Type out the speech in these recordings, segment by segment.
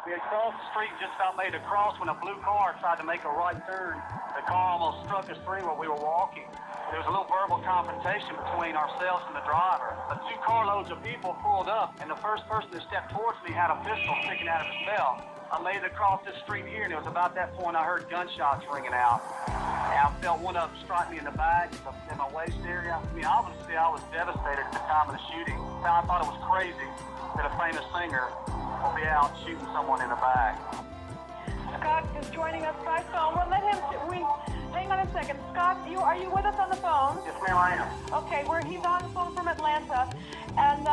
We had crossed the street, just about made a cross when a blue car tried to make a right turn. The car almost struck us through while we were walking. There was a little verbal confrontation between ourselves and the driver. The 2 carloads of people pulled up, and the first person that stepped towards me had a pistol sticking out of his belt. I made it across this street here, and it was about that point I heard gunshots ringing out. And I felt one of them strike me in the back, in my waist area. I mean, obviously I was devastated at the time of the shooting. I thought it was crazy that a famous singer will be out shooting someone in the back. Scott is joining us by phone. We'll let him. Hang on a second. Scott, are you with us on the phone? Yes, ma'am, I am. Okay, he's on the phone from Atlanta, and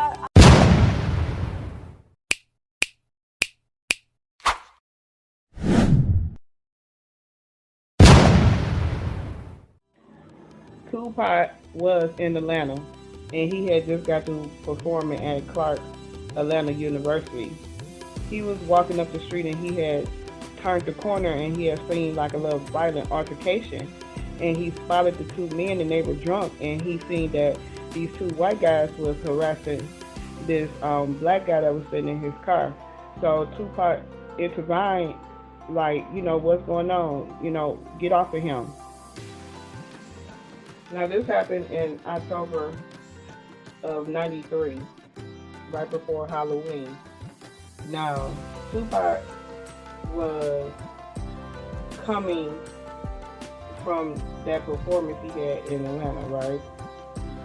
Tupac was in Atlanta, and he had just got to performing at Clark Atlanta University. He was walking up the street, and he had turned the corner, and he had seen like a little violent altercation, and he spotted the 2 men, and they were drunk, and he seen that these 2 white guys was harassing this black guy that was sitting in his car. So Tupac intervened, like, what's going on, get off of him. Now this happened in October of '93, right before Halloween. Now Tupac was coming from that performance he had in Atlanta, right?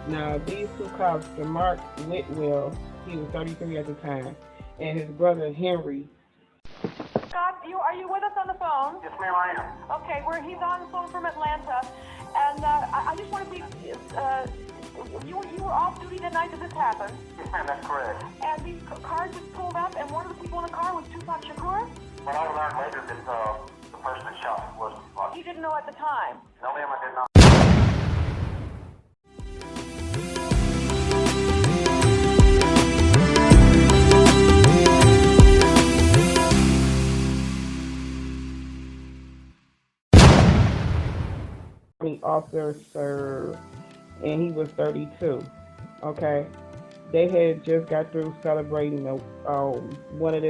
Now these 2 cops, Mark Whitwell, he was 33 at the time, and his brother Henry. Scott, are you with us on the phone? Yes, ma'am, I am. Okay, he's on the phone from Atlanta, and I just want to see, you were off duty the night that this happened? Yes, ma'am, that's correct. And these cars just pulled up, and one of the people in the car was Tupac Shakur? Well, I learned later that the person that shot was Tupac. You didn't know at the time? No, ma'am, I did not. Officer served, and he was 32. Okay, they had just got through celebrating. One of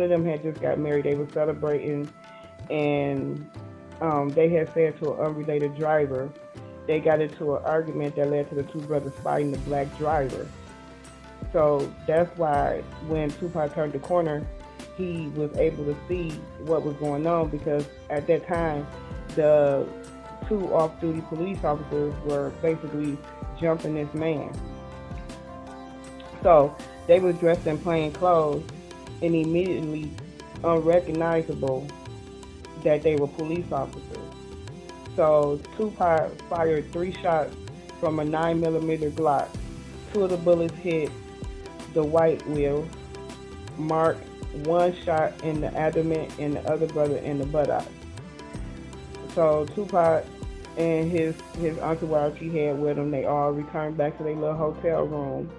them had just got married. They were celebrating, and they had said to an unrelated driver, they got into an argument that led to the 2 brothers fighting the black driver. So that's why when Tupac turned the corner, he was able to see what was going on, because at that time the 2 off-duty police officers were basically jumping this man. So they were dressed in plain clothes and immediately unrecognizable that they were police officers. So Tupac fired 3 shots from a 9mm Glock. 2 of the bullets hit the white wheel. Mark 1 shot in the abdomen, and the other brother in the buttocks. So Tupac and his entourage he had with him, they all returned back to their little hotel room.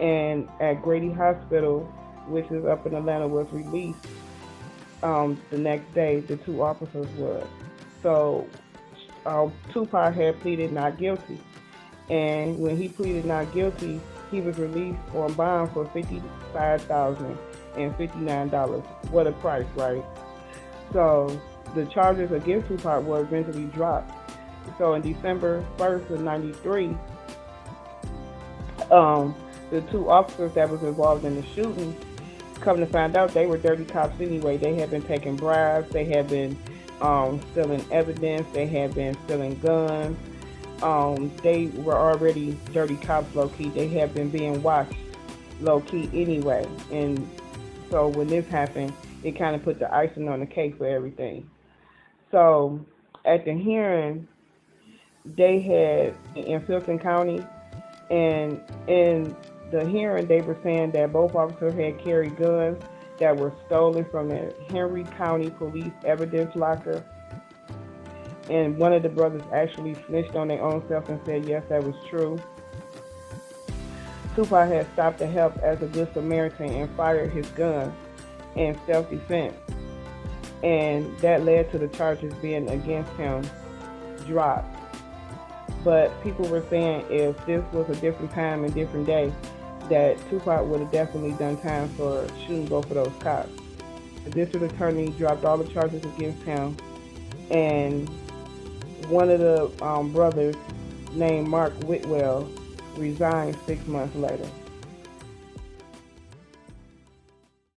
And at Grady Hospital, which is up in Atlanta, was released the next day. The 2 officers were. So Tupac had pleaded not guilty. And when he pleaded not guilty, he was released on bond for $55,059. What a price, right? So the charges against Tupac were eventually dropped. So in December 1st of '93, the 2 officers that was involved in the shooting, come to find out they were dirty cops anyway. They had been taking bribes, they had been stealing evidence, they had been stealing guns. They were already dirty cops low-key. They had been being watched low-key anyway. And so when this happened, it kind of put the icing on the cake for everything. So at the hearing, they had in Fulton County, and in the hearing they were saying that both officers had carried guns that were stolen from the Henry County Police evidence locker. And one of the brothers actually snitched on their own self and said yes, that was true. Tupac had stopped to help as a good Samaritan and fired his gun in self-defense. And that led to the charges being against him dropped. But people were saying if this was a different time and different day, that Tupac would have definitely done time for shooting both of those cops. The district attorney dropped all the charges against him, and one of the brothers, named Mark Whitwell, resigned 6 months later.